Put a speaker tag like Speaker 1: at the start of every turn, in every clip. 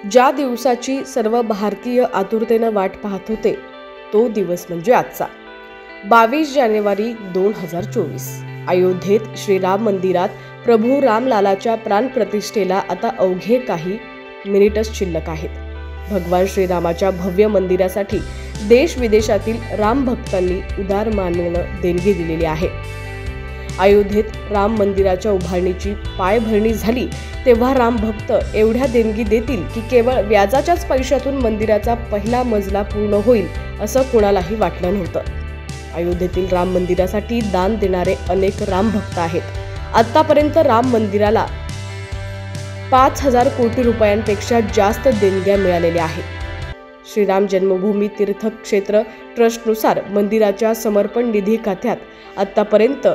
Speaker 1: ज्या दिवसाची सर्व भारतीय आतुरतेनं वाट पाहत होते तो दिवस म्हणजे आजचा 22 जानेवारी 2024। अयोध्येत श्रीराम मंदिरात प्रभू रामलालाच्या प्राणप्रतिष्ठेला आता अवघे काही मिनिटच शिल्लक आहेत। भगवान श्रीरामाच्या भव्य मंदिरासाठी देश विदेशातील राम भक्तांनी उदार मानेनं देणगी दिलेली आहे। अयोध्येत राम मंदिराच्या उभारणीची पायभरणी झाली तेव्हा राम भक्त एवढ्या देणगी देतील की केवळ व्याजाच्याच पैशातून मंदिराचा पहिला मजला पूर्ण होईल असं कोणालाही वाटलं नव्हतं। अयोध्येतील राम मंदिरासाठी दान देणारे अनेक राम भक्त आहेत। आतापर्यंत राम मंदिराला 5000 कोटी रुपयांपेक्षा जास्त देणग्या मिळालेल्या आहेत। श्रीराम जन्मभूमी तीर्थक्षेत्र ट्रस्टनुसार मंदिराच्या समर्पण निधी खात्यात आतापर्यंत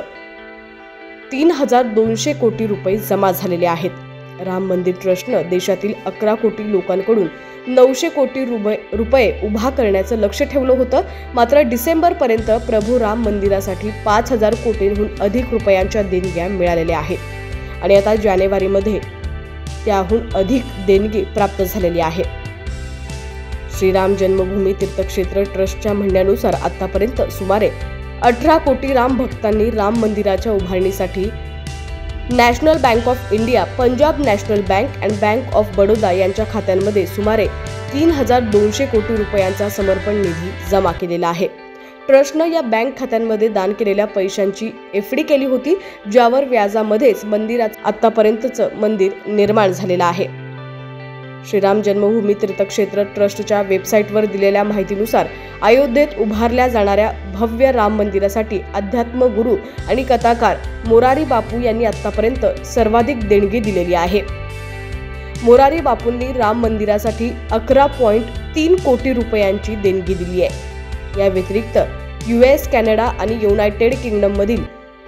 Speaker 1: 3200 कोटी रुपये जमा झालेले आहेत। राम मंदिर ट्रस्टनं देशातील 11 कोटी लोकांकडून 900 कोटी रुपये उभा करण्याचं लक्ष ठेवलं होतं। मात्र डिसेंबरपर्यंत प्रभू राम मंदिरासाठी 5000 कोटींहून अधिक रुपयांच्या देणग्या मिळालेल्या आहेत आणि आता जानेवारीमध्ये त्याहून अधिक देणगी प्राप्त झालेली आहे। श्रीराम जन्मभूमी तीर्थक्षेत्र ट्रस्टच्या म्हणण्यानुसार आतापर्यंत सुमारे 18 कोटी राम भक्तांनी राम मंदिराच्या उभारणीसाठी national bank of India, Punjab national bank आणि बँक ऑफ बडोदा यांच्या खात्यांमध्ये सुमारे 3200 कोटी रुपयांचा समर्पण निधी जमा केलेला आहे। ट्रस्टनं या बँक खात्यांमध्ये दान केलेल्या पैशांची एफडी केली होती, ज्यावर व्याजामध्येच मंदिराचं आतापर्यंतचं मंदिर निर्माण झालेलं आहे। श्रीराम जन्मभूमी तीर्थक्षेत्र ट्रस्टच्या वेबसाईटवर दिलेल्या माहितीनुसार अयोध्येत उभारल्या जाणाऱ्या भव्य राम मंदिरासाठी अध्यात्म गुरु आणि कथाकार मोरारी बापू यांनी आतापर्यंत सर्वाधिक देणगी दिलेली आहे। मोरारी बापूंनी राम मंदिरासाठी 11.3 कोटी रुपयांची देणगी दिली आहे। या व्यतिरिक्त US, कॅनडा आणि युनायटेड किंगडम मधील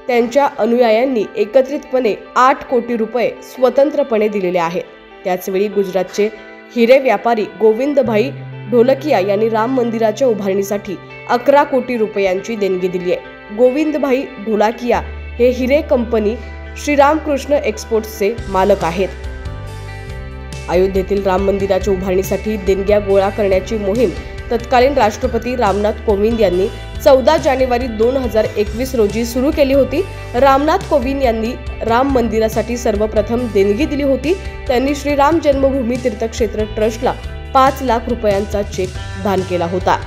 Speaker 1: त्यांच्या अनुयायांनी एकत्रितपणे 8 कोटी रुपये स्वतंत्रपणे दिलेले आहेत। त्याचवेळी गुजरातचे हिरे व्यापारी गोविंदभाई ढोलकिया यांनी राम मंदिराच्या उभारणीसाठी 11 कोटी रुपयांची देणगी दिली आहे। गोविंदभाई ढोलकिया हे हिरे कंपनी श्रीरामकृष्ण एक्सपोर्ट्सचे मालक आहेत। अयोध्येतील राम मंदिराच्या उभारणीसाठी देणग्या गोळा करण्याची मोहीम तत्कालीन राष्ट्रपती रामनाथ कोविंद यांनी 14 जानेवारी 2021 रोजी सुरू केली होती। रामनाथ कोविंद यांनी राम मंदिरासाठी सर्वप्रथम देणगी दिली होती। त्यांनी श्रीराम जन्मभूमी तीर्थक्षेत्र ट्रस्टला 5 लाख रुपयांचा चेक दान केला होता।